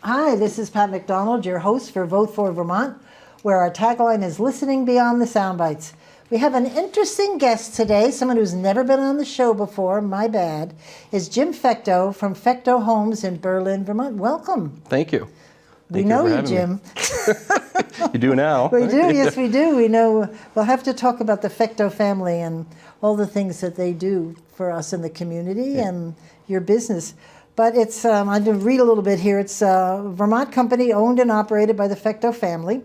Hi, this is Pat McDonald, your host for Vote for Vermont, where our tagline is listening beyond the sound bites. We have an interesting guest today, someone who's never been on the show before, my bad, is Jim Fecteau from Fecteau Homes in Berlin, Vermont. Welcome. Thank you. We know you, Jim. You do now. We do, yes we do. We know. We'll have to talk about the Fecteau family and all the things that they do for us in the community and your business. But it's, I did read a little bit here, it's a Vermont company owned and operated by the Fecteau family.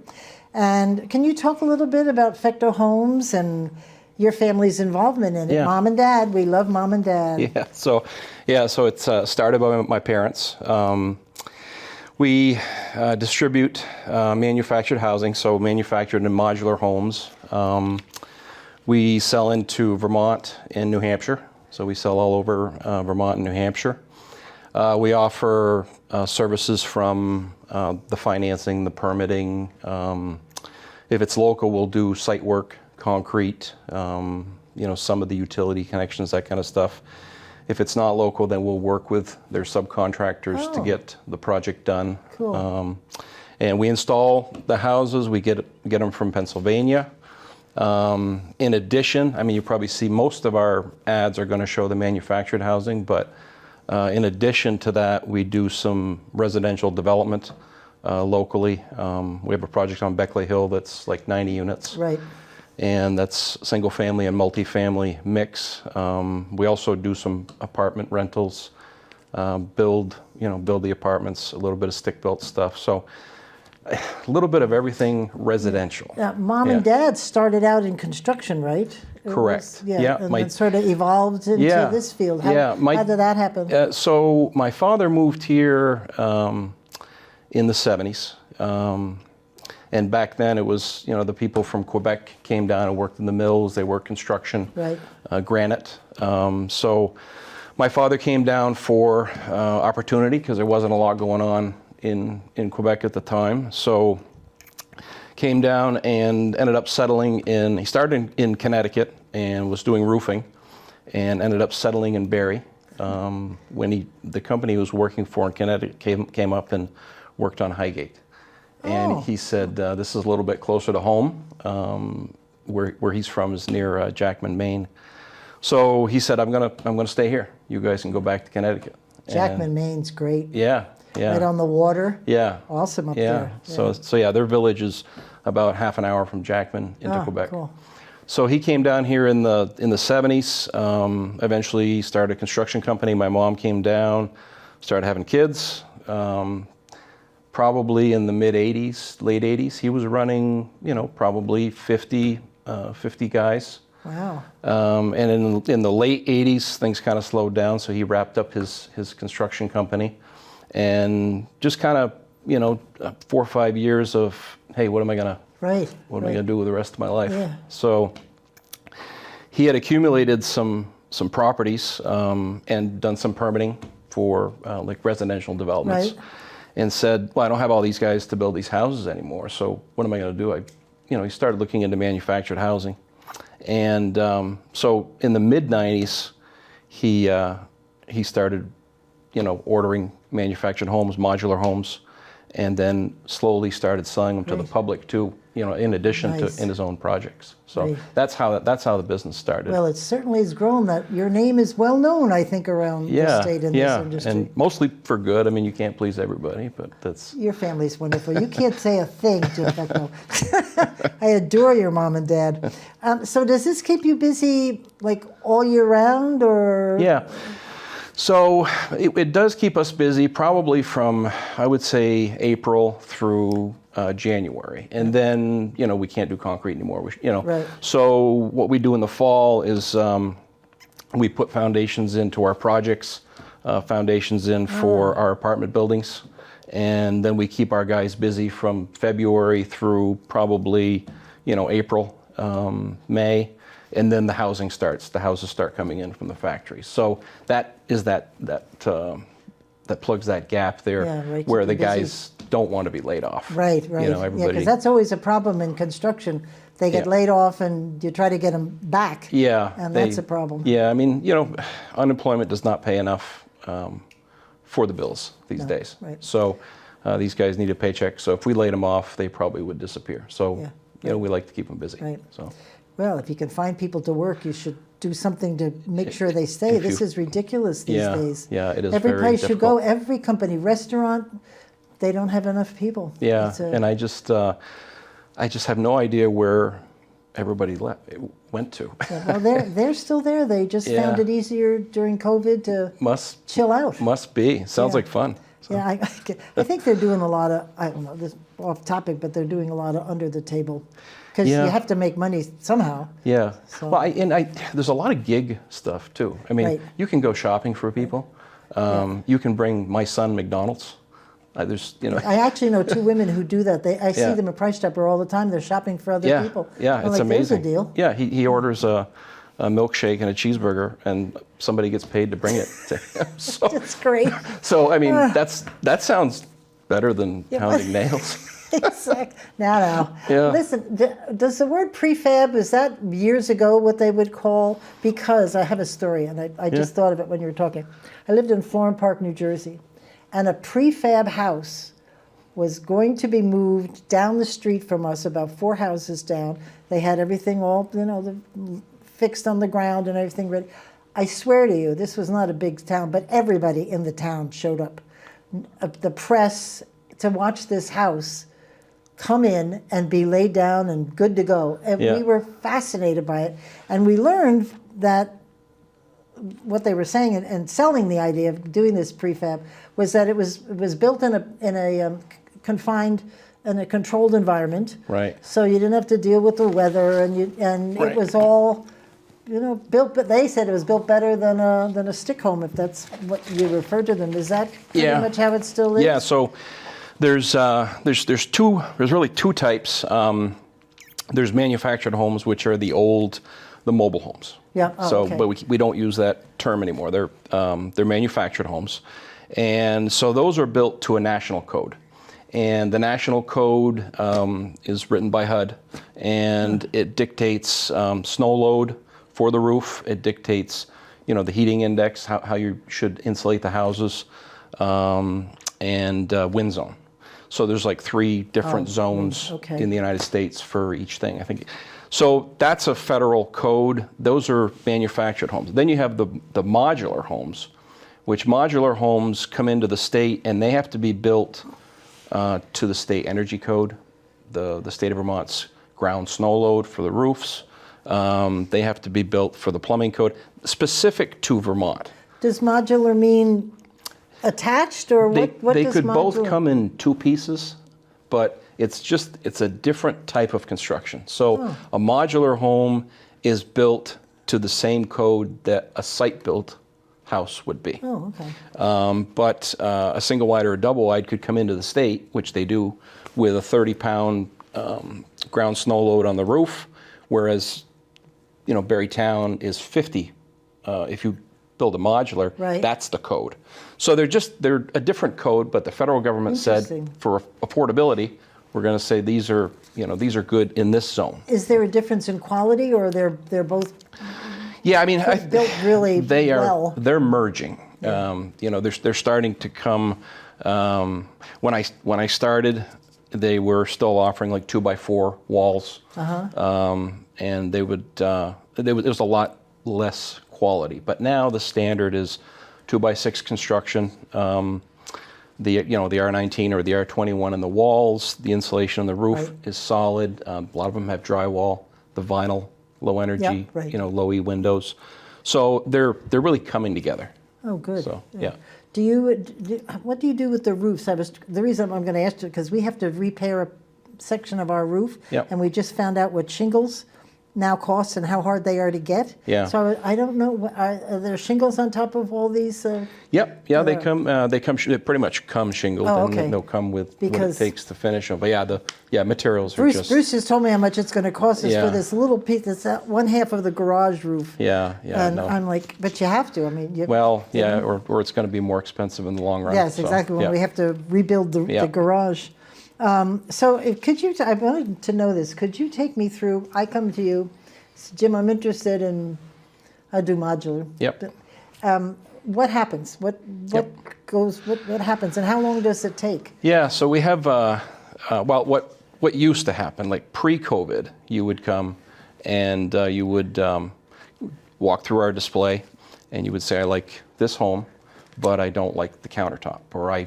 And can you talk a little bit about Fecteau Homes and your family's involvement in it? Yeah. Mom and Dad, we love Mom and Dad. So it's started by my parents. We distribute manufactured housing, so manufactured and modular homes. We sell into Vermont and New Hampshire, so we sell all over Vermont and New Hampshire. We offer services from the financing, the permitting. If it's local, we'll do site work, concrete, some of the utility connections, that kind of stuff. If it's not local, then we'll work with their subcontractors to get the project done. Cool. And we install the houses. We get them from Pennsylvania. In addition, I mean, you probably see most of our ads are going to show the manufactured housing, but in addition to that, we do some residential development locally. We have a project on Beckley Hill that's like 90 units. Right. And that's single family and multifamily mix. We also do some apartment rentals, build the apartments, a little bit of stick-built stuff. So a little bit of everything residential. Mom and Dad started out in construction, right? Correct. And then sort of evolved into this field. How did that happen? So my father moved here in the 70s. And back then it was, the people from Quebec came down and worked in the mills. They worked construction, granite. So my father came down for opportunity because there wasn't a lot going on in Quebec at the time. So came down and ended up settling he started in Connecticut and was doing roofing and ended up settling in Barrie. When the company he was working for in Connecticut came up and worked on Highgate. And he said, this is a little bit closer to home. Where he's from is near Jackman, Maine. So he said, I'm gonna stay here. You guys can go back to Connecticut. Jackman, Maine's great. Yeah. Right on the water. Yeah. Awesome up there. So their village is about half an hour from Jackman into Quebec. Cool. So he came down here in the 70s. Eventually started a construction company. My mom came down, started having kids. Probably in the mid 80s, late 80s, he was running, probably 50 guys. Wow. And in the late 80s, things kind of slowed down, so he wrapped up his construction company. And just kind of, 4 or 5 years of, hey, what am I gonna do with the rest of my life? Yeah. So he had accumulated some properties and done some permitting for like residential developments. Right. And said, well, I don't have all these guys to build these houses anymore, so what am I going to do? He started looking into manufactured housing. And so in the mid-90s, he started, ordering manufactured homes, modular homes, and then slowly started selling them to the public too, in addition to in his own projects. So that's how the business started. Well, it certainly has grown. That your name is well known, I think, around the state in this industry. And mostly for good. I mean, you can't please everybody, but that's... Your family's wonderful. You can't say a thing, Jim Fecteau. I adore your mom and dad. So does this keep you busy, like, all year round, or...? Yeah. So it does keep us busy, probably from, I would say, April through January. And then, we can't do concrete anymore. Right. So what we do in the fall is we put foundations into our projects, foundations in for our apartment buildings. And then we keep our guys busy from February through probably, April, May. And then the housing starts. The houses start coming in from the factories. So that is that plugs that gap there, where the guys don't want to be laid off. Right. Because that's always a problem in construction. They get laid off, and you try to get them back. Yeah, and that's a problem. Yeah, I mean, unemployment does not pay enough for the bills these days. Right. So These guys need a paycheck, so if we laid them off, they probably would disappear. So, Yeah, you know, we like to keep them busy. Right. So, Well, if you can find people to work, you should do something to make sure they stay. If This you- is ridiculous these yeah, days. yeah, it is Every very place you go, difficult. every company, restaurant, they don't have enough people. Yeah, It's a- and I just have no idea where everybody went to. yeah, well, they're still there. They just found Yeah. it easier during COVID to Must chill out. be. Sounds Yeah. like fun. So, Yeah, I think they're doing a lot of, I don't know, this is off topic, but they're doing a lot of under the table. Because Yeah. you have to make money somehow. yeah. So- Well, there's a lot of gig stuff too. I mean, Right. you can go shopping for people. You can bring my son McDonald's. There's, you know. I actually know two women who do that. I see Yeah. them at Price Chopper all the time. They're shopping for other Yeah, people. yeah, I'm it's like, amazing. There's a deal. Yeah, he orders a milkshake and a cheeseburger, and somebody gets paid to bring it to him. So, That's great. so I mean, that sounds better than Yeah. pounding nails. Exactly. Now. Yeah. Listen, does the word prefab, is that years ago what they would call? Because I have a story, and I just thought of it when you were talking. I lived in Florham Park, New Jersey, and a prefab house was going to be moved down the street from us, about 4 houses down. They had everything all, fixed on the ground and everything ready. I swear to you, this was not a big town, but everybody in the town showed up. The press to watch this house come in and be laid down and good to go. And Yeah. we were fascinated by it. And we learned that what they were saying and selling the idea of doing this prefab was that it was built in a confined and a controlled environment. Right. So you didn't have to deal with the weather, and Right. it was all, built. But they said it was built better than a stick home, if that's what you referred to them. Is that pretty Yeah. much how it still is? Yeah, so there's really two types. There's manufactured homes, which are the mobile homes. Yeah. Oh, So, okay. but we don't use that term anymore. They're manufactured homes, and so those are built to a national code. And the national code is written by HUD, and it dictates snow load for the roof. It dictates, the heating index, how you should insulate the houses, and wind zone. So there's like 3 different zones okay. in the United States for each thing, I think. So that's a federal code. Those are manufactured homes. Then you have the modular homes, which modular homes come into the state, and they have to be built to the state energy code, the state of Vermont's ground snow load for the roofs. They have to be built for the plumbing code, specific to Vermont. Does modular mean attached, or what They does could both modular- come in 2 pieces, but it's a different type of construction. So a modular home is built to the same code that a site-built house would be. Oh, okay. But a single wide or a double wide could come into the state, which they do, with a 30-pound ground snow load on the roof, whereas Berrytown is 50. If you build a modular, Right. that's the code. So they're a different code, but the federal government said Interesting. for affordability, we're going to say these are good in this zone. Is there a difference in quality, or they're both Yeah, I mean, built really well? They're merging. They're starting to come. When I started, they were still offering like 2x4 walls, and it was a lot less quality. But now the standard is 2x6 construction. The R19 or the R21 in the walls, the insulation on the roof Right. is solid. A lot of them have drywall, the vinyl, low energy, Yeah, right. low E windows. So they're really coming together. Oh, good. So, yeah. What do you do with the roofs? The reason I'm going to ask you, because we have to repair a section of our roof, Yep. and we just found out what shingles now cost and how hard they are to get. Yeah. So I don't know. Are there shingles on top of all these? Yep. Yeah, they Yeah. come. They pretty much come shingled, Oh, and okay. they'll come with what it Because- takes to finish them. But yeah, materials are Bruce just. just told me how much it's going to cost us Yeah. for this little piece. It's that one half of the garage roof. Yeah. And No. I'm like, but you have to. I mean, Well, yeah, or it's going to be more expensive in the long run. Yes, so, exactly. When yeah. we have to rebuild the Yeah. garage. Could you? I wanted to know this. Could you take me through? I come to you, Jim. I'm interested in. I do modular. Yep. what happens? What happens, and how long does it take? Yeah, so we have, well, what used to happen, like pre-COVID, you would come and you would walk through our display and you would say, I like this home, but I don't like the countertop, or I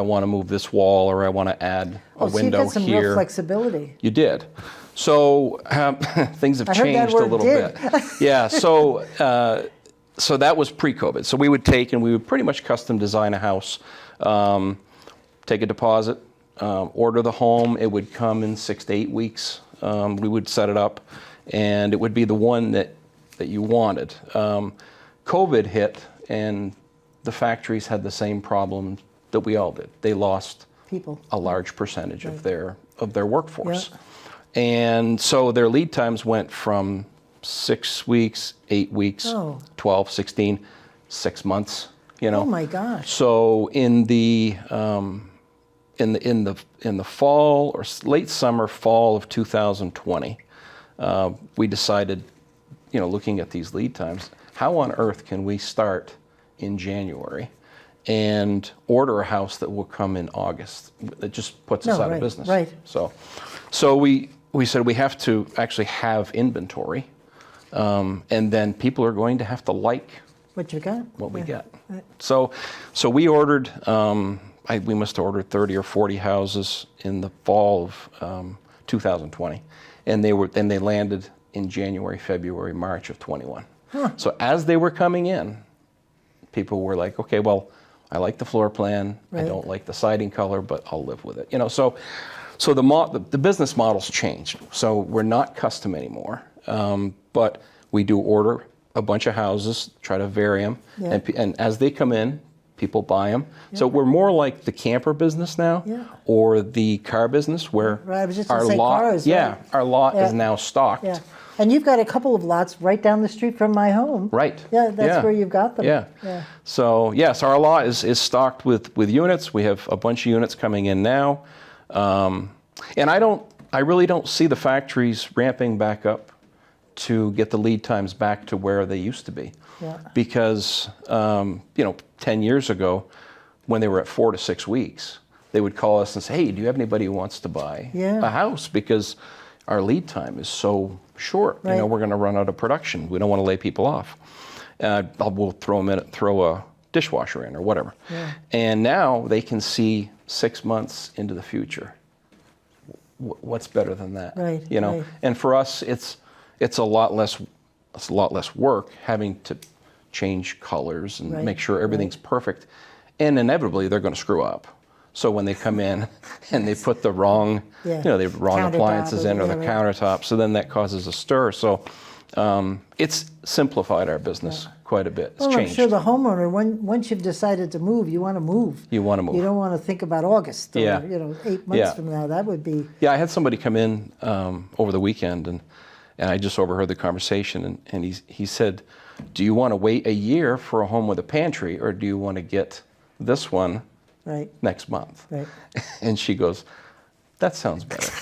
want to move this wall, or I want to add a window here. So you've got some real flexibility. You did. So things have changed a little bit. Yeah, so that was pre-COVID. So we would take and we would pretty much custom design a house, take a deposit, order the home. It would come in 6 to 8 weeks. We would set it up, and it would be the one that you wanted. COVID hit, and the factories had the same problem that we all did. They lost a large percentage of their workforce. Yeah. And so their lead times went from 6 weeks, 8 weeks, 12, 16, 6 months, Oh my gosh. So in the fall or late summer, fall of 2020, we decided, looking at these lead times, how on earth can we start in January and order a house that will come in August? It just puts us out of business. Right. So we said we have to actually have inventory, and then people are going to have to like what you got, what we get. Right. So we ordered. We must have ordered 30 or 40 houses in the fall of 2020, and they landed in January, February, March of 21. Huh. So as they were coming in, people were like, okay, well, I like the floor plan. Right. I don't like the siding color, but I'll live with it. So the business model's changed. So we're not custom anymore, but we do order a bunch of houses, try to vary them, and as they come in, people buy them. Yeah. So we're more like the camper business now, or the car business, where I was just our lot, cars, our lot is now stocked. Yeah. And you've got a couple of lots right down the street from my home. Right. Yeah, that's where you've got them. Yeah. So so our lot is stocked with units. We have a bunch of units coming in now, and I really don't see the factories ramping back up to get the lead times back to where they used to be. Yeah. Because 10 years ago, when they were at 4 to 6 weeks, they would call us and say, "Hey, do you have anybody who wants to buy a house?" Because our lead time is so short. Right. We're going to run out of production. We don't want to lay people off. We'll throw a dishwasher in or whatever. Yeah. And now they can see 6 months into the future. What's better than that? Right. Right. And for us, it's a lot less work having to change colors and make sure everything's perfect. And inevitably, they're going to screw up. So when they come in and they put the wrong, the wrong appliances in, or the countertop, so then that causes a stir. So it's simplified our business quite a bit. It's changed. I'm sure the homeowner, once you've decided to move, you want to move. You want to move. You don't want to think about August or 8 months from now. That would be. Yeah, I had somebody come in over the weekend, and I just overheard the conversation, and he said, "Do you want to wait a year for a home with a pantry, or do you want to get this one next month?" Right. And she goes, "That sounds better."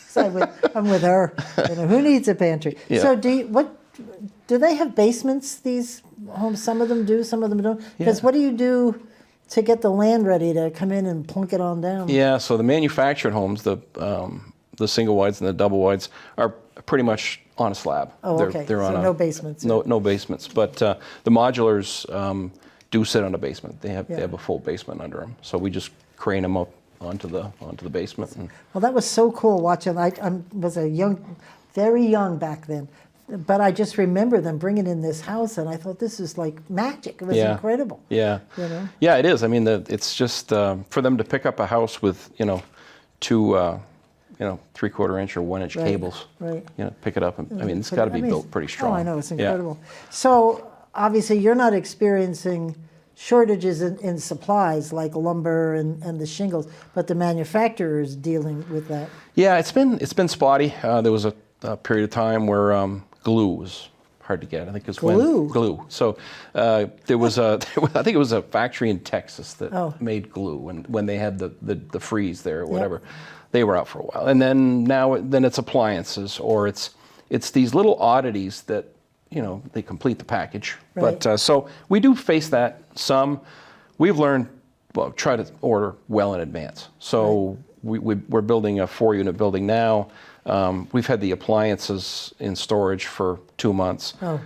So I'm with her. Who needs a pantry? Yeah. So do they have basements, these homes? Some of them do, some of them don't. Because what do you do to get the land ready to come in and plunk it on down? Yeah, so the manufactured homes, the single wides and the double wides, are pretty much on a slab. Oh, okay. They're on no basements. No basements. But the modulars do sit on a basement. They have a full basement under them. So we just crane them up onto the basement. Well, that was so cool watching. I was very young back then, but I just remember them bringing in this house, and I thought, this is like magic. It was incredible. Yeah. Yeah, it is. I mean, it's just for them to pick up a house with two 3/4 inch or 1 inch cables. Right. Pick it up, and it's got to be built pretty strong. Oh, I know, it's incredible. Yeah. So obviously, you're not experiencing shortages in supplies like lumber and the shingles, but the manufacturer is dealing with that. Yeah, it's been spotty. There was a period of time where glue was hard to get. I think it was glue. So there was I think it was a factory in Texas that made glue, and when they had the freeze there or whatever, they were out for a while. And then it's appliances, or it's these little oddities that they complete the package. Right. But so we do face that some. We've learned, well, try to order well in advance. So we're building a 4-unit building now. We've had the appliances in storage for 2 months. Oh,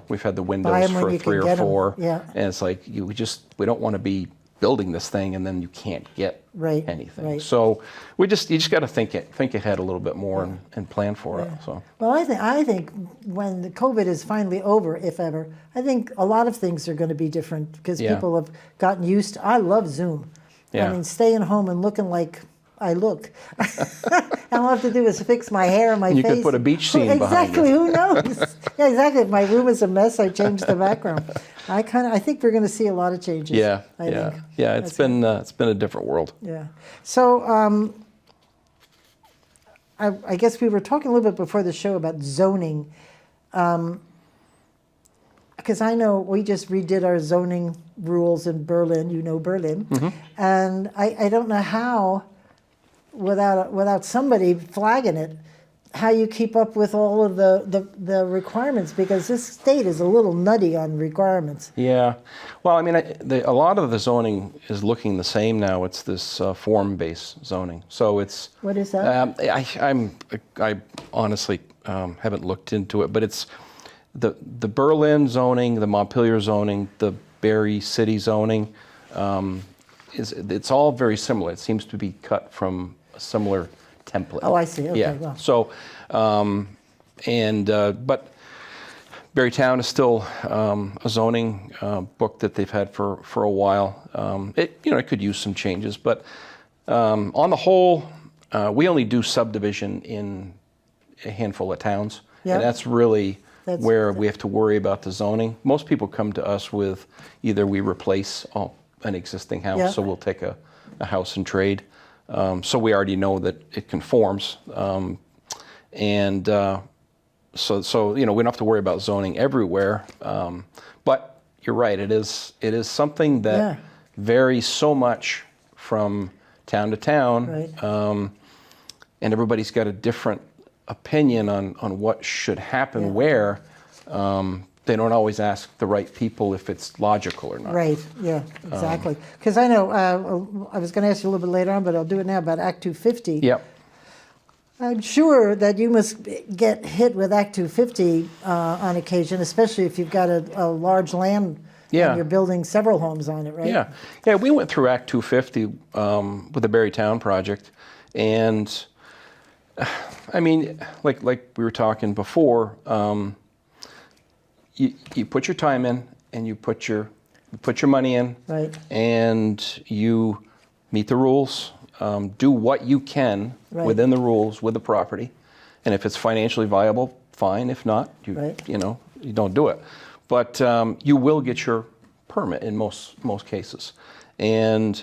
we've had the Buy windows 'em when for you 3 can or get 'em. 4. Yeah. And it's like we don't want to be building this thing and then you can't get Right, anything. right. So you just got to think ahead a little bit more and plan for it. So Well, I think when the COVID is finally over, if ever, I think a lot of things are going to be different because Yeah. people have gotten used to. I love Zoom. Yeah. I mean, staying home and looking like I look. And all I have to do is fix my hair and my you face. could put a beach scene behind Exactly. you. Who knows? Yeah, exactly. If my room is a mess, I change the background. I think we're going to see a lot of changes. Yeah, I think. yeah. It's been a different world. Yeah. So I guess we were talking a little bit before the show about zoning, because I know we just redid our zoning rules in Berlin. You know Berlin, and I don't know how, without somebody flagging it, how you keep up with all of the requirements, because this state is a little nutty on requirements. Yeah, well, I mean, a lot of the zoning is looking the same now. It's this form-based zoning. So it's What is that? I honestly haven't looked into it, but it's the Berlin zoning, the Montpelier zoning, the Barrie City zoning. It's all very similar. It seems to be cut from a similar template. Oh, I see. Okay, yeah. well. So, but Barrytown is still a zoning book that they've had for a while. It could use some changes, but on the whole, we only do subdivision in a handful of towns, Yeah. and that's really where we have to worry about the zoning. Most people come to us with either we replace an existing house, Yeah. so we'll take a house and trade. So we already know that it conforms, and so we don't have to worry about zoning everywhere. But you're right; it is something that varies so much from town to town, Right. And everybody's got a different opinion on what should happen where. They don't always ask the right people if it's logical or not. Right, yeah, exactly. Because I know, I was going to ask you a little bit later on, but I'll do it now, about Act 250. Yep. I'm sure that you must get hit with Act 250 on occasion, especially if you've got a large land and you're building several homes on it, right? Yeah. Yeah, we went through Act 250 with the Barrytown project, and I mean, like we were talking before, you put your time in and you put your money in, Right. and you meet the rules, do what you can within the rules with the property, and if it's financially viable, fine. If not, you don't do it. But you will get your permit in most cases. And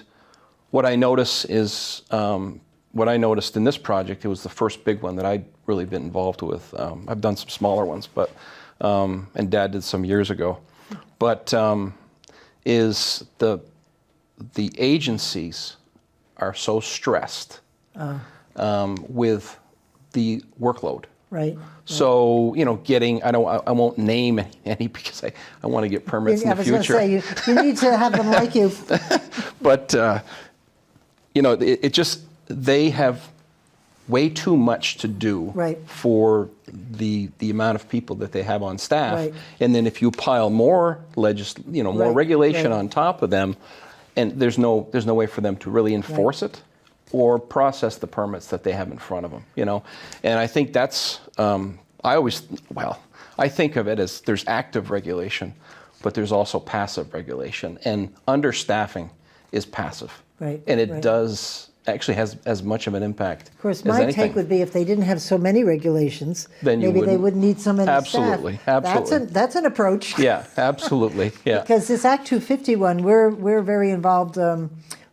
what I notice is what I noticed in this project, it was the first big one that I'd really been involved with. I've done some smaller ones, but and Dad did some years ago. But is the agencies are so stressed with the workload. Right. So I won't name any because I want to get permits in the future. I was going to say you need to have them like you. But they have way too much to do for the amount of people that they have on staff. Right. And then if you pile more more regulation on top of them, and there's no way for them to really enforce it or process the permits that they have in front of them, And I think that's I think of it as there's active regulation, but there's also passive regulation, and understaffing is passive. Right. And it does actually has as much of an impact. Of course, as my anything. take would be if they didn't have so many regulations, then maybe they wouldn't need so many absolutely, staff. Absolutely. That's an approach. Yeah, absolutely. Yeah. Because this Act 251, we're very involved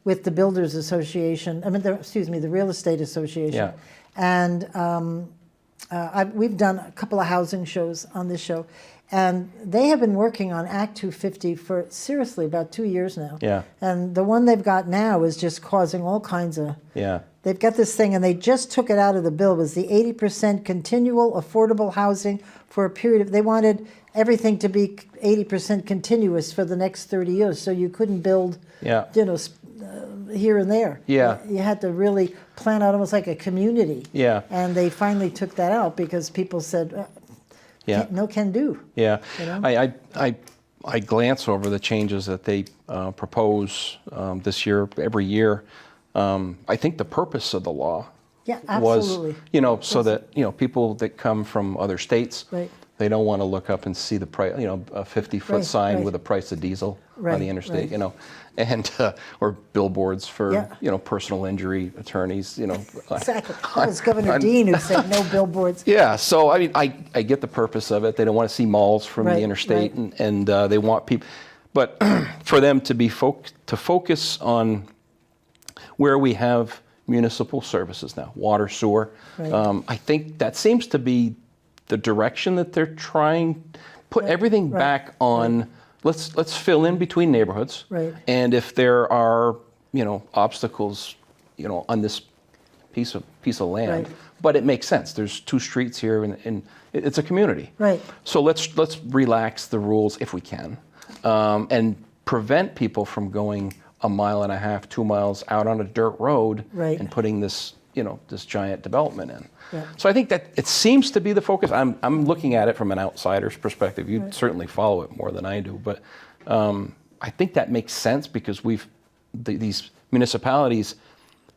with the Builders Association. The Real Estate Association. Yeah. And we've done a couple of housing shows on this show, and they have been working on Act 250 for seriously about 2 years now. Yeah. And the one they've got now is just causing all kinds of they've got this thing, and they just took it out of the bill. It was the 80% continual affordable housing for a period of, they wanted everything to be 80% continuous for the next 30 years, so you couldn't build, Yeah. Here and there. Yeah. You had to really plan out almost like a community. Yeah. And they finally took that out because people said, Yeah. no can do. Yeah. You know? I glance over the changes that they propose this year, every year. I think the purpose of the law Yeah, was, absolutely. so that, people that come from other states, Right. they don't want to look up and see the price, a 50-foot Right, sign right. with the price of diesel on Right, the interstate, right. and or billboards for, Yeah. personal injury attorneys, Exactly. That was Governor Dean who said no billboards. Yeah, so I mean, I get the purpose of it. They don't want to see malls from Right, the interstate, right. and they want people, but for them to be focus on where we have municipal services now, water, sewer. Right. I think that seems to be the direction that they're trying. Put everything right, back on. Let's fill in between neighborhoods. Right. And if there are obstacles, on this piece of land, Right. but it makes sense. There's two streets here, and it's a community. Right. So let's relax the rules if we can, and prevent people from going a mile and a half, 2 miles out on a dirt road, Right. and putting this this giant development in. Yeah. So I think that it seems to be the focus. I'm looking at it from an outsider's perspective. You certainly follow it more than I do, but I think that makes sense because these municipalities,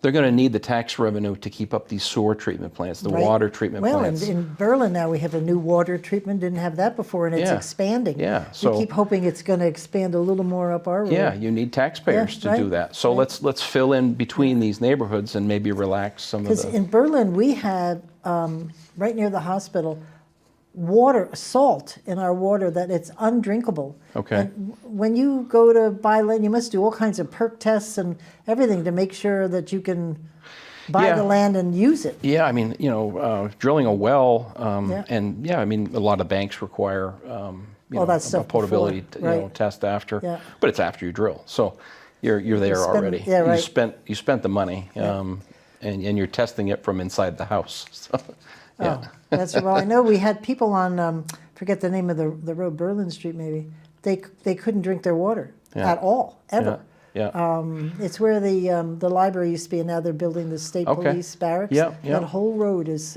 they're going to need the tax revenue to keep up these sewer treatment plants, the Right. water treatment plants. Well, in Berlin now we have a new water treatment, didn't have that before, and it's Yeah. expanding. Yeah, We so- keep hoping it's going to expand a little more up our road. Yeah, you need taxpayers Yeah, to do right, that. So right. let's fill in between these neighborhoods and maybe relax some of Because the. in Berlin, we had, right near the hospital, salt in our water that it's undrinkable. Okay. And when you go to buy land, you must do all kinds of perk tests and everything to make sure that you can buy Yeah. the land and use it. Yeah, I mean, drilling a well, Yeah. and I mean, a lot of banks require, All that stuff a potability, before, right. test after. Yeah. But it's after you drill, so you're there spend- already. yeah, right. You spent the money, and you're testing it from inside the house. So, yeah. Oh, that's well. I know we had people on, forget the name of the road, Berlin Street maybe. They couldn't drink their water Yeah. at all, ever. Yeah. It's where the library used to be, and now they're building the state Okay. police barracks. Yeah, yeah. That whole road is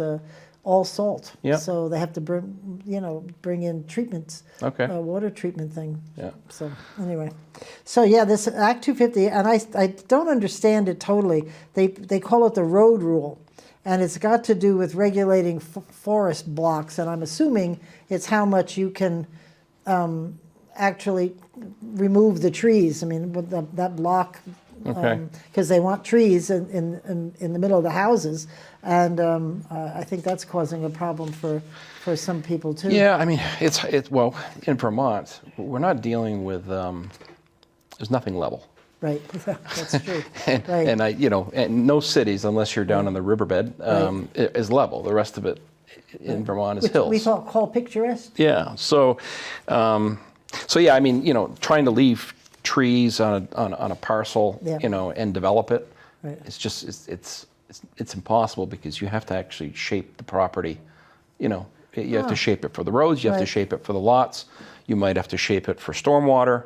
all salt. Yeah. So they have to bring in treatments. Okay. Water treatment thing. Yeah. So anyway, so yeah, this Act 250, and I don't understand it totally. They call it the road rule, and it's got to do with regulating forest blocks, and I'm assuming it's how much you can actually remove the trees. I mean, with that block, Okay. because they want trees in the middle of the houses, and I think that's causing a problem for some people too. Yeah, I mean, it's well, in Vermont, we're not dealing with, there's nothing level. Right, that's true. And, Right. and and no cities, unless you're down on the riverbed, is level. The rest of it in Vermont is Which hills. we call picturesque. Yeah. So, yeah. I mean, trying to leave trees on a parcel, Yeah. and develop it, Right. it's just it's impossible because you have to actually shape the property. You have to shape it for the roads. You have to Right. shape it for the lots. You might have to shape it for stormwater.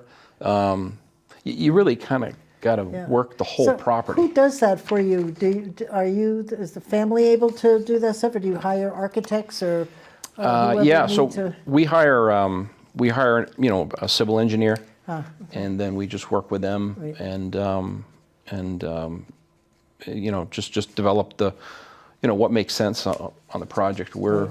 You really kind of got to Yeah. work the whole So property. who does that for you? Is the family able to do that stuff, or do you hire architects or whoever Yeah, you so need to? we hire a civil engineer, and then we just work with them Right. and just develop the what makes sense on the project. We're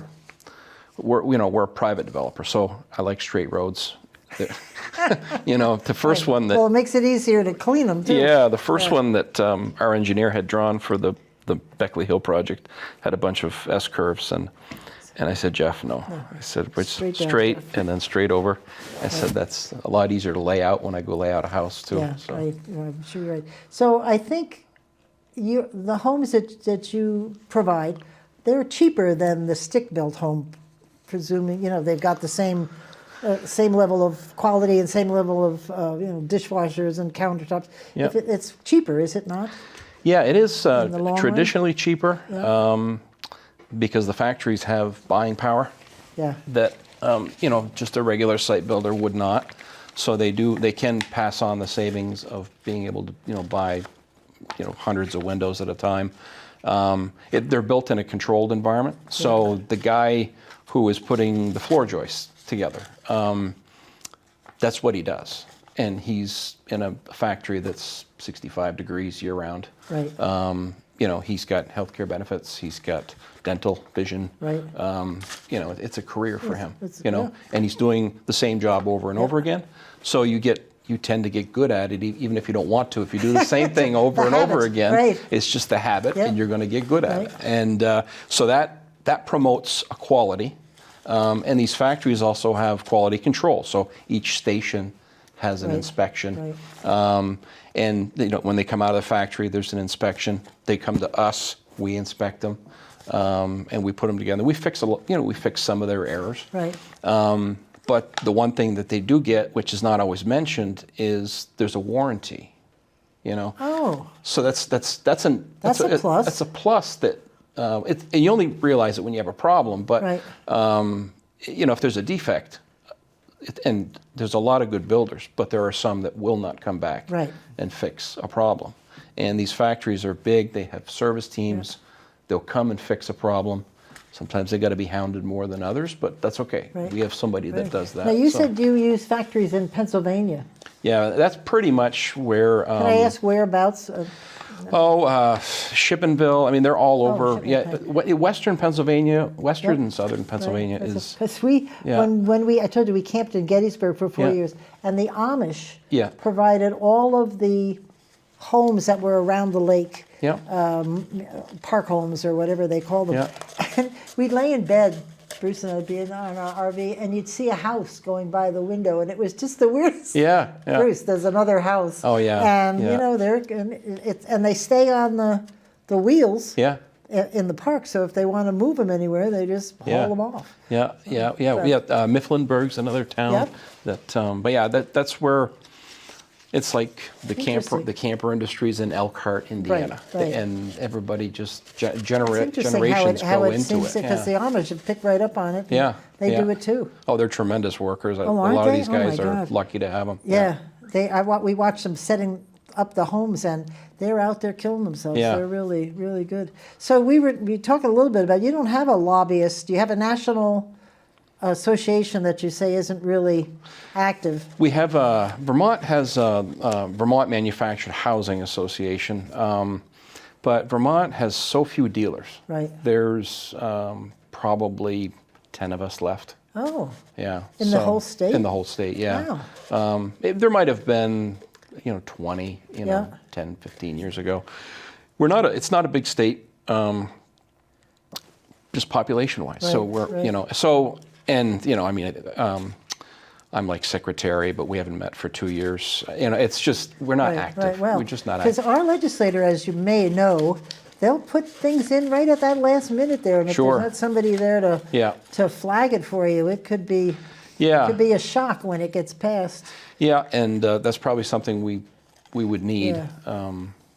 a private developer, so I like straight roads. The first one that Well, it makes it easier to clean them too. yeah, the first one that our engineer had drawn for the Beckley Hill project had a bunch of S curves, and I said, Jeff, no. I said, it's Straight down, straight Jeff. and then straight over. I said, that's a lot easier to lay out when I go lay out a house too. Yeah, So, I'm sure you're right. So I think the homes that you provide, they're cheaper than the stick-built home, presuming they've got the same level of quality and same level of dishwashers and countertops. Yep. It's cheaper, is it not? Yeah, it is in the long run? traditionally cheaper because the factories have buying power Yeah. that just a regular site builder would not. So they can pass on the savings of being able to buy hundreds of windows at a time. They're built in a controlled environment. So the guy who is putting the floor joists together, that's what he does. And he's in a factory that's 65 degrees year round. Right. He's got healthcare benefits. He's got dental, vision. Right. It's a career for him. Yeah. And he's doing the same job over and over again. So you tend to get good at it, even if you don't want to. If you do the same thing over and over again, right. it's just a habit, and you're going to get good at it. And so that promotes a quality. And these factories also have quality control. So each station has an inspection. Right. And when they come out of the factory, there's an inspection. They come to us, we inspect them, and we put them together. We fix some of their errors. Right. But the one thing that they do get, which is not always mentioned, is there's a warranty. Oh. So that's a plus. That's a plus that and you only realize it when you have a problem. But right. If there's a defect, and there's a lot of good builders, but there are some that will not come back and fix a problem. And these factories are big. They have service teams. They'll come and fix a problem. Sometimes they got to be hounded more than others, but that's okay. Right. We have somebody that does that. Now, you said you use factories in Pennsylvania. Yeah, that's pretty much where... Can I ask whereabouts? Shippenville. I mean, they're all over. Okay. Western Pennsylvania, western and southern Pennsylvania is... Because I told you we camped in Gettysburg for 4 years, and the Amish provided all of the homes that were around the lake. Park homes or whatever they call them. And we'd lay in bed, Bruce and I'd be in our RV, and you'd see a house going by the window, and it was just the weirdest. Bruce, there's another house. Oh yeah. And and they stay on the wheels. In the park, so if they want to move them anywhere, they just haul them off. Mifflinburg's another town that. That's where. It's like the camper industries in Elkhart, Indiana, and everybody just generations go into it. Because the Amish have picked right up on it. They do it too. Oh, they're tremendous workers. A aren't lot of they? these guys are lucky to have them. We watch them setting up the homes, and they're out there killing themselves. They're really, really good. So we talking a little bit about, you don't have a lobbyist. You have a national association that you say isn't really active. We have Vermont has Vermont Manufactured Housing Association, but Vermont has so few dealers. Right. There's probably 10 of us left. Oh. Yeah. In the whole state? In the whole state, yeah. Wow. There might have been 20, 10, 15 years ago. It's not a big state, just population-wise. So we're, I'm like secretary, but we haven't met for 2 years. It's just, we're not active. Well, we're just not active. Because our legislator, as you may know, they'll put things in right at that last minute there. And if there's not somebody there to flag it for you, it could be a shock when it gets passed. Yeah, and that's probably something we would need.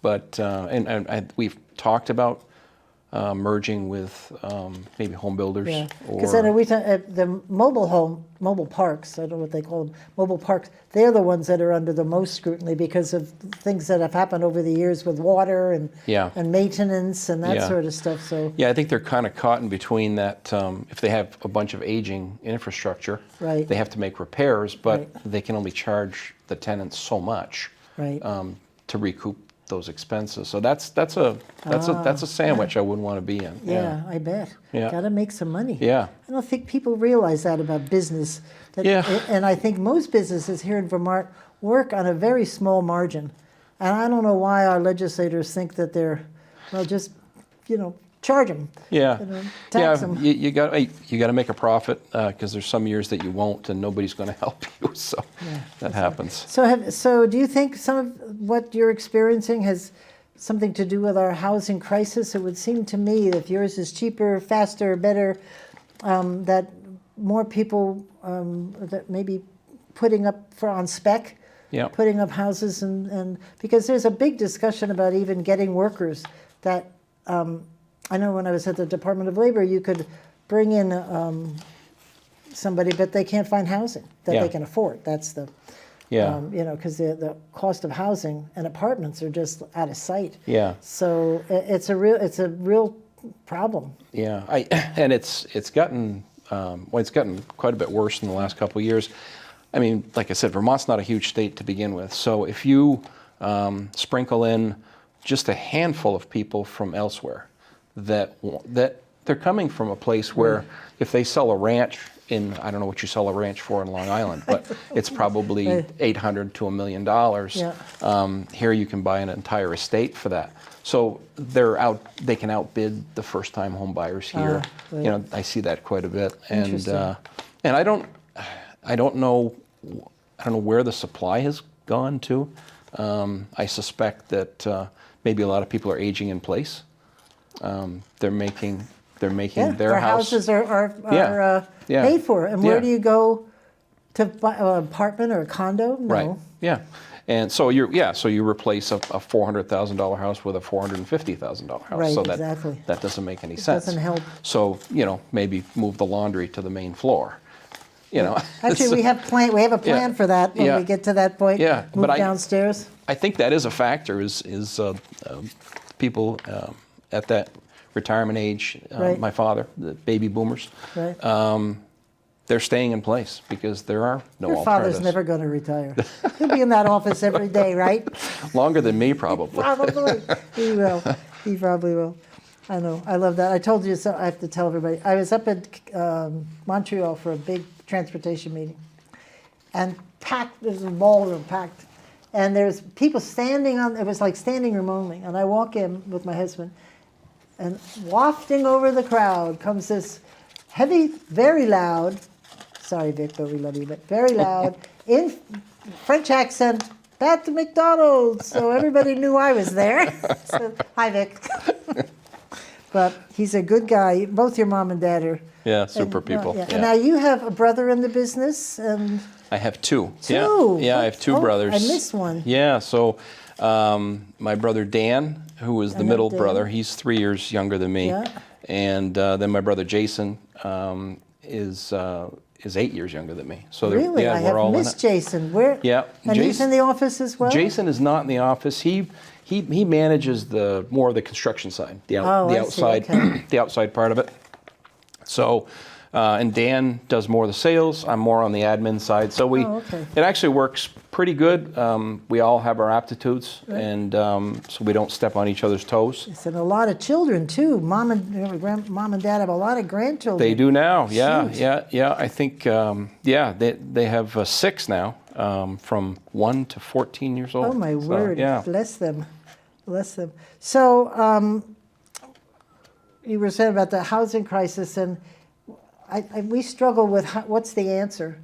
But we've talked about merging with maybe home builders. Because the mobile parks, I don't know what they call them, mobile parks, they're the ones that are under the most scrutiny because of things that have happened over the years with water and maintenance and that sort of stuff. So I think they're kind of caught in between that. If they have a bunch of aging infrastructure, they have to make repairs, but they can only charge the tenants so much to recoup those expenses. So that's a sandwich I wouldn't want to be in. Yeah, I bet. Got to make some money. Yeah. I don't think people realize that about business. And I think most businesses here in Vermont work on a very small margin. And I don't know why our legislators think that they're, just, charge them. Tax them. You got to make a profit because there's some years that you won't, and nobody's going to help you. So that happens. So do you think some of what you're experiencing has something to do with our housing crisis? It would seem to me that if yours is cheaper, faster, better, that more people that maybe putting up on spec Yeah. putting up houses and because there's a big discussion about even getting workers that, I know when I was at the Department of Labor, you could bring in somebody, but they can't find housing that Yeah. they can afford. That's the, Yeah. because the cost of housing and apartments are just out of sight. Yeah. So it's a real problem. Yeah, and it's gotten it's gotten quite a bit worse in the last couple of years. I mean, like I said, Vermont's not a huge state to begin with. So if you sprinkle in just a handful of people from elsewhere, that they're coming from a place where if they sell a ranch in, I don't know what you sell a ranch for in Long Island, but it's probably $800 to $1 million. Yeah. Here you can buy an entire estate for that. So they can outbid the first-time home buyers here. Right. You know, I see that quite a bit, and Interesting. I don't know where the supply has gone to. I suspect that maybe a lot of people are aging in place. They're making their houses are Yeah. paid for. And where Yeah. do you go to buy an apartment or a condo? No. Right. Yeah. And so you replace a $400,000 house with a $450,000 house. Right, So exactly. that doesn't make any sense. Doesn't help. So maybe move the laundry to the main floor. Actually, we have a plan Yeah. for that when Yeah. we get to that point. Yeah, Move but downstairs. I think that is a factor. Is people at that retirement age? Right. My father, the baby boomers. Right. They're staying in place because there are no Your alternatives. father's never going to retire. He'll be in that office every day, right? Longer than me, probably. Probably. He will. He probably will. I know. I love that. I told you, so I have to tell everybody. I was up at Montreal for a big transportation meeting. And packed, there's a ballroom packed. And there's people standing it was like standing room only. And I walk in with my husband, and wafting over the crowd comes this heavy, very loud, sorry Vic, but we love you, but very loud, in French accent, back to McDonald. So everybody knew I was there. So, hi Vic. But he's a good guy. Both your mom and dad are. Yeah, super people. Yeah. Yeah. And now you have a brother in the business, and I have two. Two? Yeah, I have two brothers. I missed one. Yeah, so my brother Dan, who is the know middle Dan. brother, he's 3 years younger than me. Yeah. And then my brother Jason is 8 years younger than me. So Really, yeah, I we're have all missed Jason. Where? Yeah, And he's Jason- in the office as well. Jason is not in the office. He manages more of the construction side, the I see, outside, okay. the outside part of it. So, and Dan does more of the sales. I'm more on the admin side. So okay. it actually works pretty good. We all have our aptitudes, and so we don't step on each other's toes. Yes, and a lot of children too. Mom and dad have a lot of grandchildren. They do now. Yeah, Shoot. yeah. I think they have 6 now, from 1 to 14 years old. Oh my So, word! Yeah. Bless them, bless them. So you were saying about the housing crisis, and we struggle with what's the answer,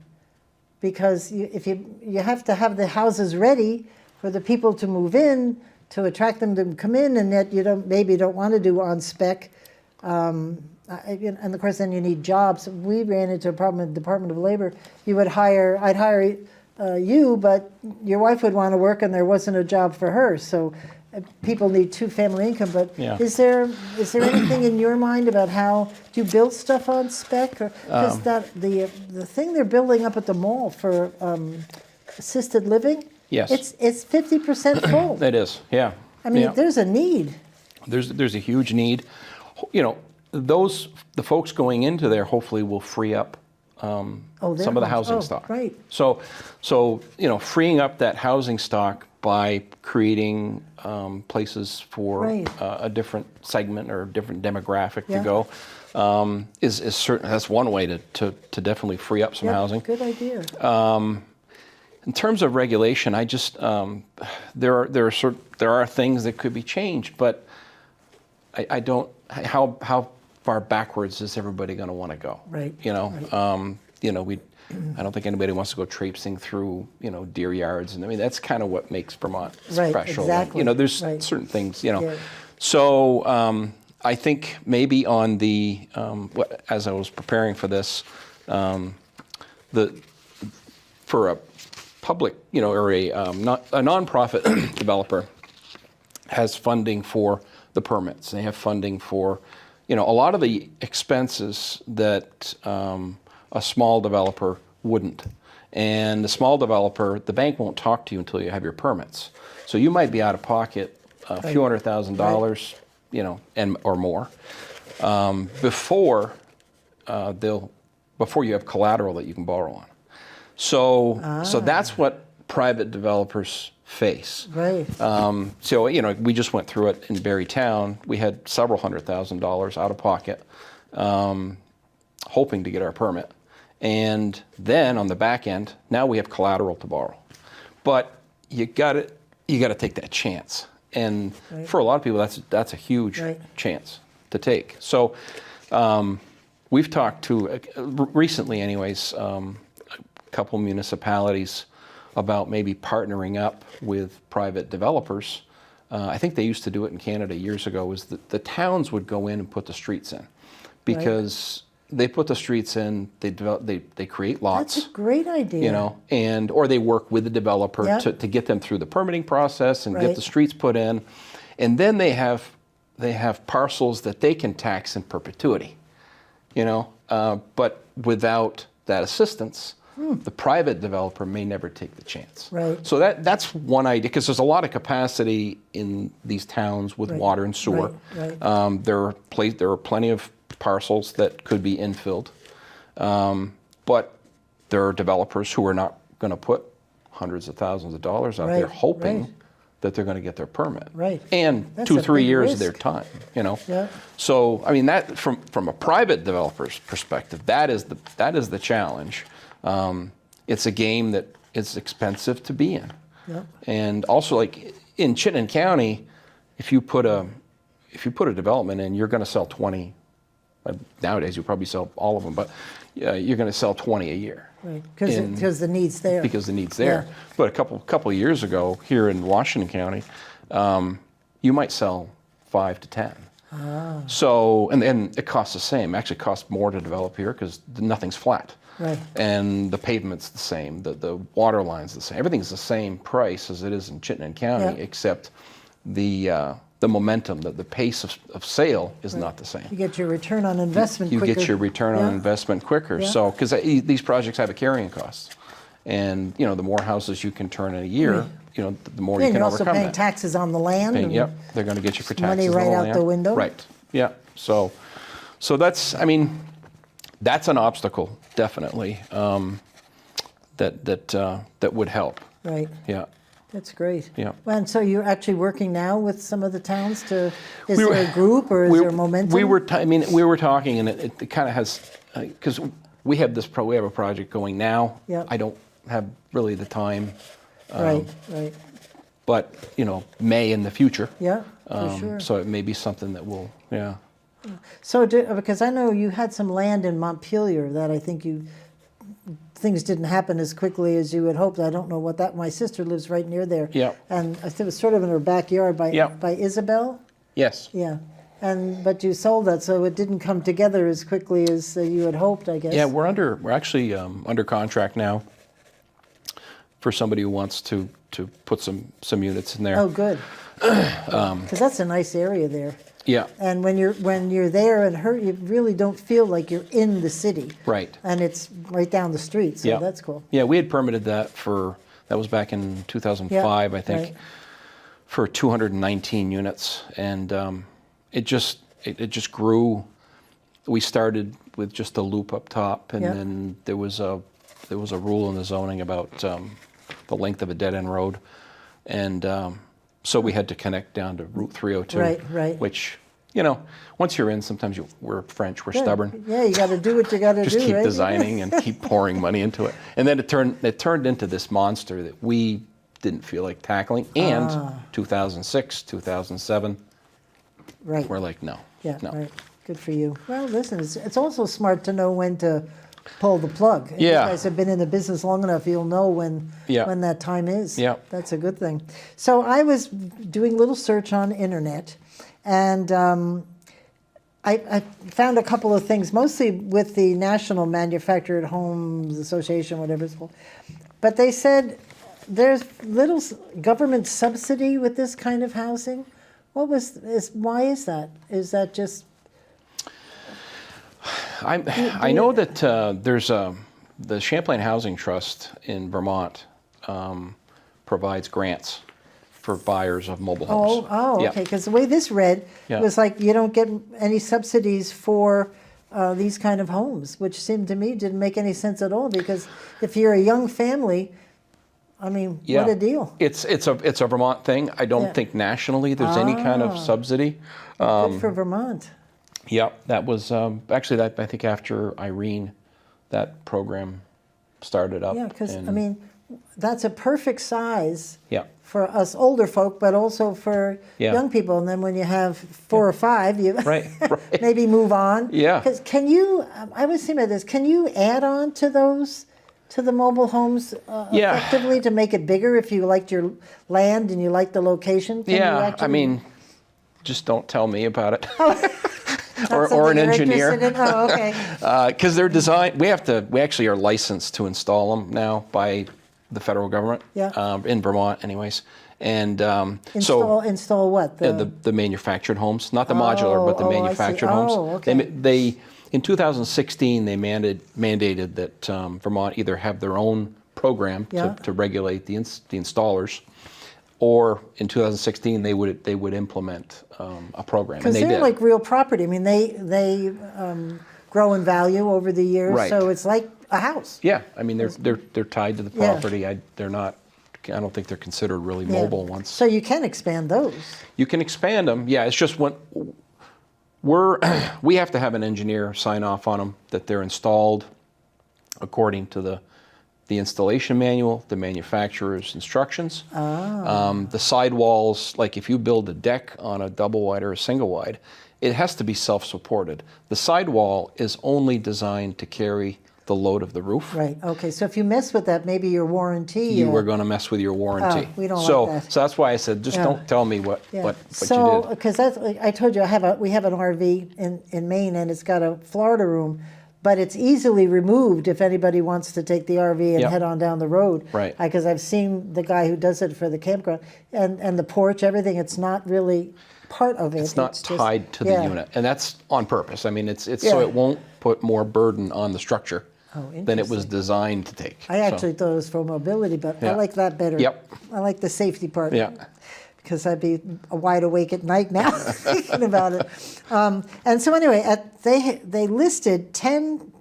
because if you have to have the houses ready for the people to move in, to attract them to come in, and yet you don't want to do on spec. And of course, then you need jobs. We ran into a problem in the Department of Labor. I'd hire you, but your wife would want to work, and there wasn't a job for her. So people need 2 family income. But Yeah. is there anything in your mind about how do you build stuff on spec? Because the thing they're building up at the mall for assisted living, Yes. it's 50% full. It is. Yeah. I mean, Yeah. there's a need. There's a huge need. The folks going into there hopefully will free up some of the housing stock. Right. So freeing up that housing stock by creating places for Right. a different segment or a different demographic Yeah. to go is certain. That's one way to definitely free up some Yep, housing. Good idea. In terms of regulation, I just there are things that could be changed, but I don't. How far backwards is everybody going to want to go? Right, I don't think anybody wants to go traipsing through deer yards, and I mean that's kind of what makes Vermont Right, special. exactly, There's right. certain things. Yeah. So I think maybe on the as I was preparing for this, for a public, or a nonprofit developer has funding for the permits. They have funding for, a lot of the expenses that a small developer wouldn't. And the small developer, the bank won't talk to you until you have your permits. So you might be out of pocket a few $100,000, and or more, before you have collateral that you can borrow on. So that's what private developers face. Right. So we just went through it in Barrytown. We had several $100,000 out of pocket, hoping to get our permit. And then on the back end, now we have collateral to borrow. But you got to take that chance. And for a lot of people, that's a huge chance to take. So we've talked to, recently anyways, a couple municipalities about maybe partnering up with private developers. I think they used to do it in Canada years ago, was that the towns would go in and put the streets in. Because they put the streets in, they create lots. That's a great idea. Or they work with the developer to get them through the permitting process and get the streets put in. And then they have parcels that they can tax in perpetuity, but without that assistance, the private developer may never take the chance. Right. So that's one idea, because there's a lot of capacity in these towns with water and sewer. Right. There are plenty of parcels that could be infilled, but there are developers who are not going to put hundreds of thousands of dollars out there hoping that they're going to get their permit. Right. And That's 2-3 years risk. of their time, Yeah. So that from a private developer's perspective, that is the challenge. It's a game that is expensive to be in. Yeah. And also, like in Chittenden County, if you put a development in, you're going to sell 20. Nowadays, you probably sell all of them, but you're going to sell 20 a year. Right, because the need's there. Because the need's there. Yeah. But a couple of years ago, here in Washington County, you might sell 5 to 10. So, and it costs the same. Actually, it costs more to develop here because nothing's flat. Right. And the pavement's the same. The water line's the same. Everything's the same price as it is in Chittenden County, except the momentum, the pace of sale is not the same. You get your return on investment quicker. You get your return on investment quicker. Yeah. So, because these projects have a carrying cost. And, the more houses you can turn in a year, the more you can overcome that. And you're also paying taxes on the land. They're going to get you for taxes money on right the out land. the window. Right, yeah. So that's, that's an obstacle, definitely, that would help. Right. Yeah. That's great. Yeah. Well, and so you're actually working now with some of the towns is there a group or is there momentum? We were talking, and it kind of has, because we have a project going now. Yeah. I don't have really the time. Right. But, may in the future. Yeah, for sure. So it may be something that will, So, because I know you had some land in Montpelier that I think things didn't happen as quickly as you had hoped. I don't know what that. My sister lives right near there. Yeah. And I think it was sort of in her backyard by Isabel. Yes. Yeah. But you sold that, so it didn't come together as quickly as you had hoped, I guess. Yeah, we're actually under contract now for somebody who wants to put some units in there. Oh, good. Because that's a nice area there. Yeah. And when you're there and you really don't feel like you're in the city. Right. And it's right down the street, so that's cool. Yeah, we had permitted that that was back in 2005, I think, for 219 units, and it just grew. We started with just a loop up top, and then there was a rule in the zoning about the length of a dead end road, and so we had to connect down to Route 302, right. which, once you're in, sometimes we're French, we're stubborn. Yeah, you got to do what you got to do, Just keep right? designing and keep pouring money into it. And then it turned into this monster that we didn't feel like tackling. And 2006, 2007, we're like, no. Yeah, no. right. Good for you. Well, listen, it's also smart to know when to pull the plug. If Yeah. you guys have been in the business long enough, you'll know when that time is. Yeah. That's a good thing. So I was doing a little search on internet, and I found a couple of things, mostly with the National Manufactured Homes Association, whatever it's called. But they said there's little government subsidy with this kind of housing. Why is that? Is that just? I know that there's the Champlain Housing Trust in Vermont provides grants for buyers of mobile homes. Oh, okay. Because the way this read was like you don't get any subsidies for these kind of homes, which seemed to me didn't make any sense at all. Because if you're a young family, I mean, what a deal! It's a Vermont thing. I don't think nationally there's any kind of subsidy. Good for Vermont. Yeah, that was actually I think after Irene, that program started up. Yeah, because I mean, that's a perfect size. Yeah. For us older folk, but also for young people. And then when you have 4 or 5, you maybe move on. Yeah. Because I was thinking about this, can you add on to those, to the mobile homes effectively to make it bigger if you liked your land and you liked the location? Can you actually... I mean, just don't tell me about it. or an engineer. Oh, okay. Because they're designed, we actually are licensed to install them now by the federal government, in Vermont anyways. And install what? The manufactured homes, not the modular, but the manufactured homes. Oh, okay. They in 2016, they mandated that Vermont either have their own program to regulate the installers, or in 2016 they would implement a program. Because they're like real property. I mean, they grow in value over the years, so it's like a house. Yeah, I mean they're tied to the property. They're not. I don't think they're considered really mobile ones. So you can expand those. You can expand them. Yeah, it's just when we have to have an engineer sign off on them that they're installed according to the installation manual, the manufacturer's instructions. The sidewalls, like if you build a deck on a double wide or a single wide, it has to be self-supported. The sidewall is only designed to carry the load of the roof. Right, okay, so if you mess with that, maybe your warranty... You were going to mess with your warranty. We don't like that. So that's why I said, just don't tell me what you did. So, because I told you, we have an RV in Maine, and it's got a Florida room, but it's easily removed if anybody wants to take the RV and head on down the road. Right. Because I've seen the guy who does it for the campground, and the porch, everything, it's not really part of it. It's not tied to the unit, and that's on purpose. I mean, it's so it won't put more burden on the structure than it was designed to take. I actually thought it was for mobility, but I like that better. Yep. I like the safety part. Yeah. Because I'd be wide awake at night now thinking about it. And so anyway, they listed 10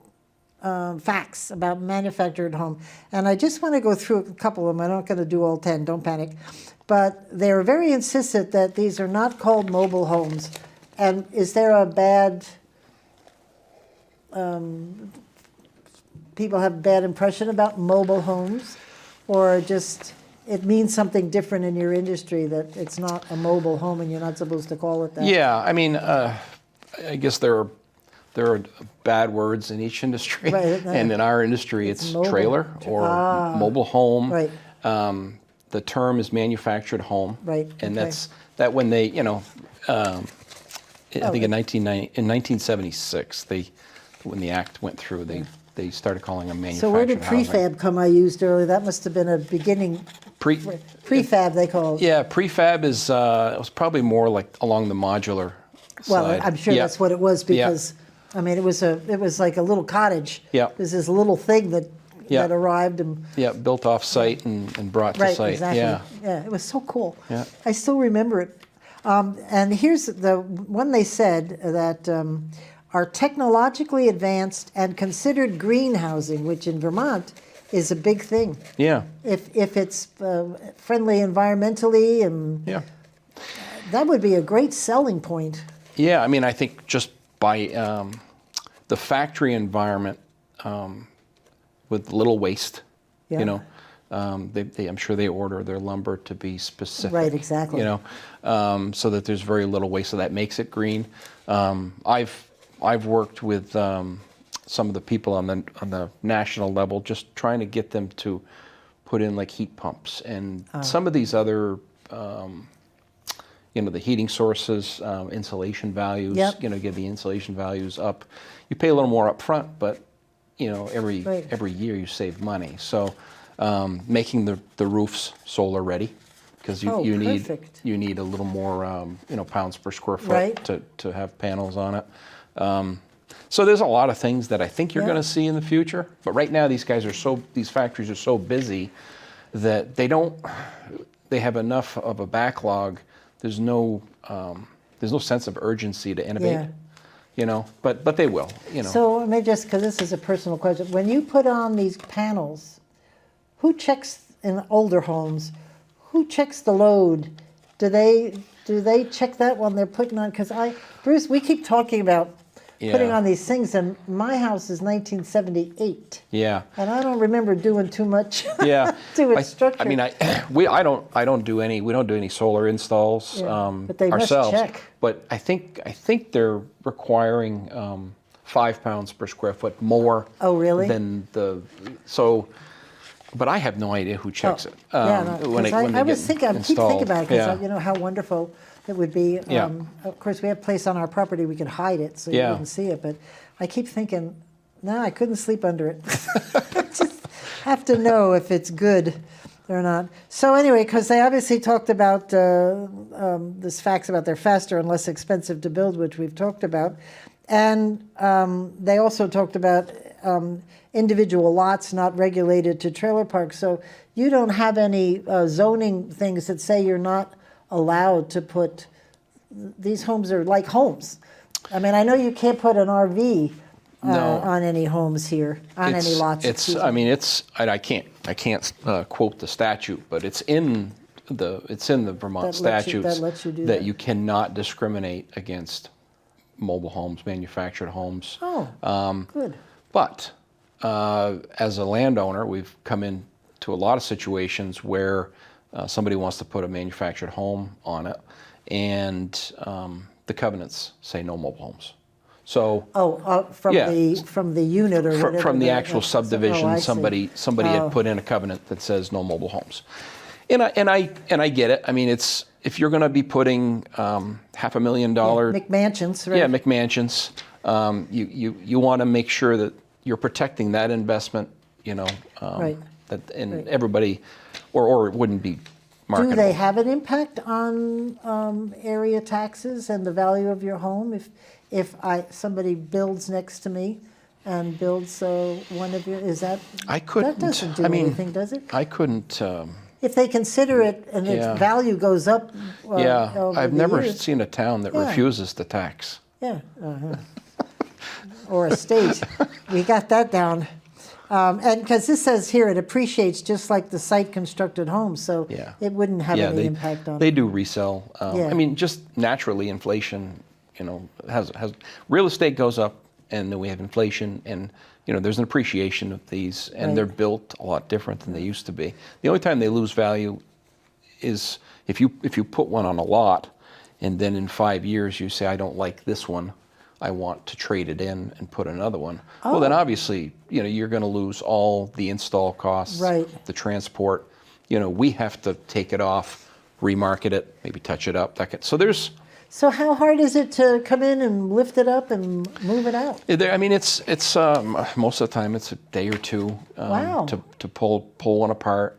facts about manufactured home. And I just want to go through a couple of them. I'm not going to do all 10, don't panic. But they're very insistent that these are not called mobile homes. And is there a bad... people have a bad impression about mobile homes? Or just... it means something different in your industry, that it's not a mobile home and you're not supposed to call it that? Yeah, I mean, I guess there are bad words in each industry. Right. And in our industry, it's trailer or mobile home. Right. The term is manufactured home. Right. And that's when they, I think in 1976, when the act went through, they started calling them manufactured So where did housing. prefab come? I used earlier. That must have been a beginning. Prefab, they call it. Yeah, prefab is it was probably more like along the modular Well, side. I'm sure that's what it was, because I mean it was like a little cottage. Yeah. It was this little thing that arrived and built off site and brought to site. Exactly. Yeah, it was so cool. Yeah. I still remember it. And here's the one they said that are technologically advanced and considered green housing, which in Vermont is a big thing. Yeah. If it's friendly environmentally, and that would be a great selling point. Yeah, I mean, I think just by the factory environment with little waste, I'm sure they order their lumber to be specific. Right, exactly. So that there's very little waste, so that makes it green. I've worked with some of the people on the national level, just trying to get them to put in like heat pumps and some of these other, the heating sources, insulation values. Get the insulation values up. You pay a little more up front, but every year you save money. So making the roofs solar ready, because Oh, you perfect. need a little more pounds per square foot Right. to have panels on it. So there's a lot of things that I think you're Yeah. going to see in the future. But right now, these factories are so busy that they have enough of a backlog. There's no sense of urgency to innovate. Yeah. But they will. So let me just, because this is a personal question. When you put on these panels, who checks in older homes? Who checks the load? Do they check that when they're putting on? Because Bruce, we keep talking about putting on these things, and my house is 1978. Yeah. And I don't remember doing too much Yeah. to its structure. I mean, we don't do any solar installs but they ourselves. must check. But I think they're requiring 5 pounds per square foot more. Oh, really? Than but I have no idea who checks it. When I was thinking, I keep thinking about it because you know how wonderful it would be. Of course, we have a place on our property we could hide it so you wouldn't see it. But I keep thinking, no, I couldn't sleep under it. I just have to know if it's good or not. So anyway, because they obviously talked about this facts about they're faster and less expensive to build, which we've talked about, and they also talked about individual lots not regulated to trailer parks. So you don't have any zoning things that say you're not allowed to put, these homes are like homes. I mean, I know you can't put an RV on any homes here, on any lots. I can't quote the statute, but it's in the Vermont statutes that you cannot discriminate against mobile homes, manufactured homes. Oh, good. But as a landowner, we've come into a lot of situations where somebody wants to put a manufactured home on it, and the covenants say no mobile homes. So from the unit or whatever. From the actual subdivision, somebody had put in a covenant that says no mobile homes, and I get it. I mean, if you're going to be putting $500,000 McMansions, right? Yeah, McMansions. You want to make sure that you're protecting that investment. Right. Everybody, or it wouldn't be marketable. Do they have an impact on area taxes and the value of your home? If somebody builds next to me and builds one of your, is that? I couldn't. That doesn't do anything, does it? I couldn't. If they consider it and its value goes up. Over I've the never years. seen a town that refuses to tax. Yeah. Or a state. We got that down. And because this says here, it appreciates just like the site constructed home, so it wouldn't have any impact on it. They do resell. I mean, just naturally, inflation, has real estate goes up, and then we have inflation, and there's an appreciation of these, and they're built a lot different than they used to be. The only time they lose value is if you put one on a lot, and then in 5 years you say, I don't like this one, I want to trade it in and put another one. Well, then obviously, you're going to lose all the install costs, the transport. We have to take it off, remarket it, maybe touch it up. So how hard is it to come in and lift it up and move it out? I mean, it's most of the time it's a day or two to pull one apart.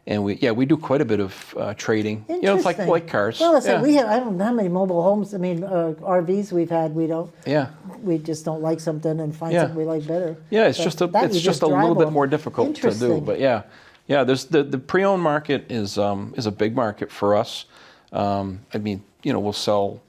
And we do quite a bit of trading. It's like cars. Well, I don't know how many mobile homes. I mean, RVs we've had. We don't. Yeah. We just don't like something and find something we like better. Yeah, it's just a little bit more difficult to do. But there's the pre-owned market is a big market for us. I mean, we'll sell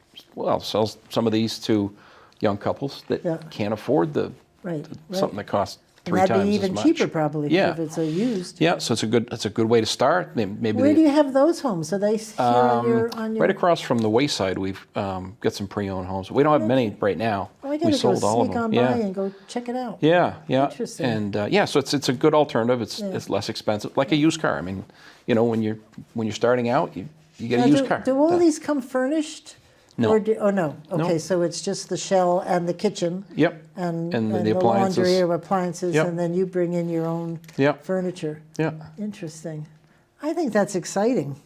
some of these to young couples that can't afford something that costs 3 times as much. That'd be even cheaper probably if it's a used. Yeah, so it's a good way to start. Maybe Where do you have those homes? Are they here on your? Right across from the Wayside, we've got some pre-owned homes. We don't have many right now. I gotta go sneak on by and go check it out. Yeah. Interesting. And so it's a good alternative. It's less expensive, like a used car. I mean, when you're starting out, you get a used car. Do all these come furnished? No. No. Okay, so it's just the shell and the kitchen. Yep. And the appliances. Laundry or appliances, and then you bring in your own furniture. Yeah. Interesting. I think that's exciting.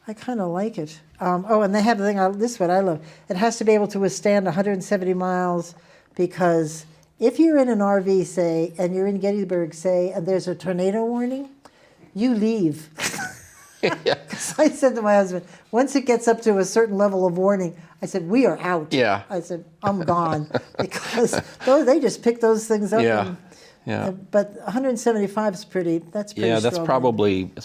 I kind of like it. And they have the thing, this is what I love. It has to be able to withstand 170 miles because if you're in an RV, say, and you're in Gettysburg, say, and there's a tornado warning, you leave. Because I said to my husband, once it gets up to a certain level of warning, I said, we are out. Yeah. I said, I'm gone. Because they just pick those things up. Yeah. And, Yeah. but 175 is pretty Yeah, that's strong.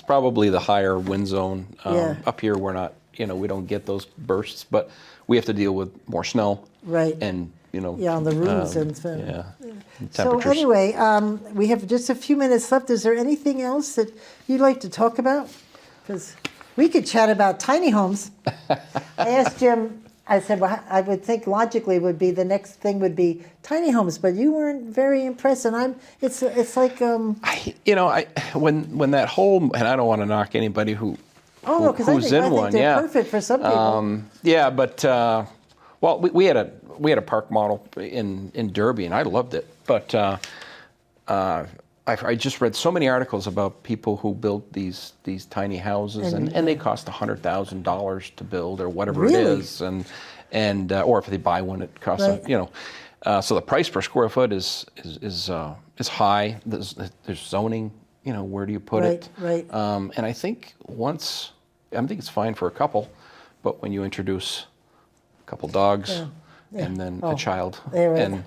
probably the higher wind zone. Yeah. Up here, we're not, we don't get those bursts, but we have to deal with more snow. Right. And, Yeah, on the roofs and so. Yeah. So Temperatures. anyway, we have just a few minutes left. Is there anything else that you'd like to talk about? Because we could chat about tiny homes. I asked Jim, I said, well, I would think logically would be the next thing would be tiny homes, but you weren't very impressed. And it's like. When that whole, and I don't want to knock anybody who's I in think one. they're Yeah. perfect for some people. Yeah, but well, we had a park model in Derby, and I loved it. But I just read so many articles about people who built these tiny houses, and they cost $100,000 to build or whatever it Really? is, and or if they buy one, it costs Right. so the price per square foot is high. There's zoning. Where do you put it? Right. And I think it's fine for a couple, but when you introduce a couple dogs and then a child, right. and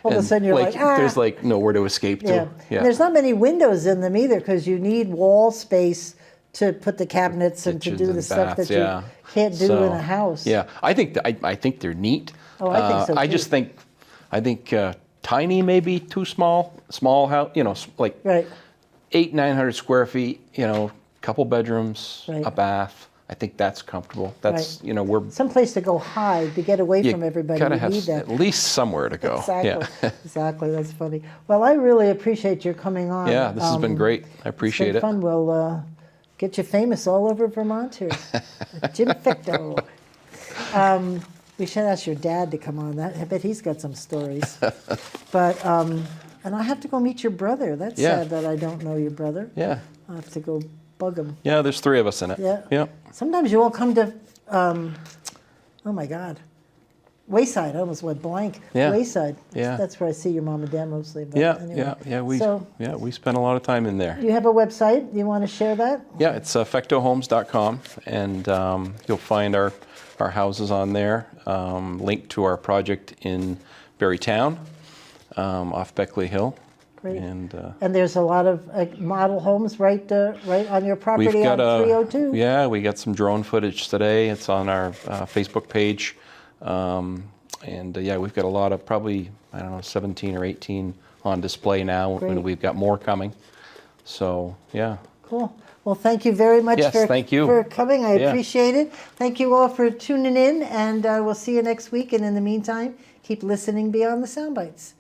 All of a sudden you're like, there's like nowhere to escape Yeah. to. And there's not many windows in them either because you need wall space to put the cabinets and to Kitchens do and the stuff baths, that you can't do in a house. Yeah, I think I think they're neat. Oh, I think so I too. just think tiny may be too small. Small house, like Right. 800-900 square feet. Couple bedrooms, Right. a bath. I think that's comfortable. That's we're Someplace to go hide to get away from everybody. gotta You have need that. at least somewhere to go. Exactly. Yeah. Exactly. That's funny. Well, I really appreciate your coming on. Yeah, this has been great. I appreciate It's been it. fun. We'll get you famous all over Vermont here. Jim Fecteau. We should ask your dad to come on. I bet he's got some stories. But and I have to go meet your brother. That's Yeah. sad that I don't know your brother. Yeah. I have to go bug him. Yeah, there's 3 of us in it. Yeah. Yeah. Sometimes you all come to, oh my God, Wayside. I almost went blank. Yeah. Wayside. Yeah. That's where I see your mom and dad mostly. But Yeah, anyway. yeah. We spend a lot of time in there. You have a website. You want to share that? Yeah, it's fectohomes.com, and you'll find our houses on there. Link to our project in Berrytown, off Beckley Hill. Great. And there's a lot of model homes right on your property we've got on 302. Yeah, we got some drone footage today. It's on our Facebook page. We've got a lot of, probably, 17 or 18 on display now, Great. and we've got more coming. So, yeah. Cool. Well, thank you very much Yes, thank you. for coming. I Yeah. appreciate it. Thank you all for tuning in, and we'll see you next week. And in the meantime, keep listening beyond the sound bites.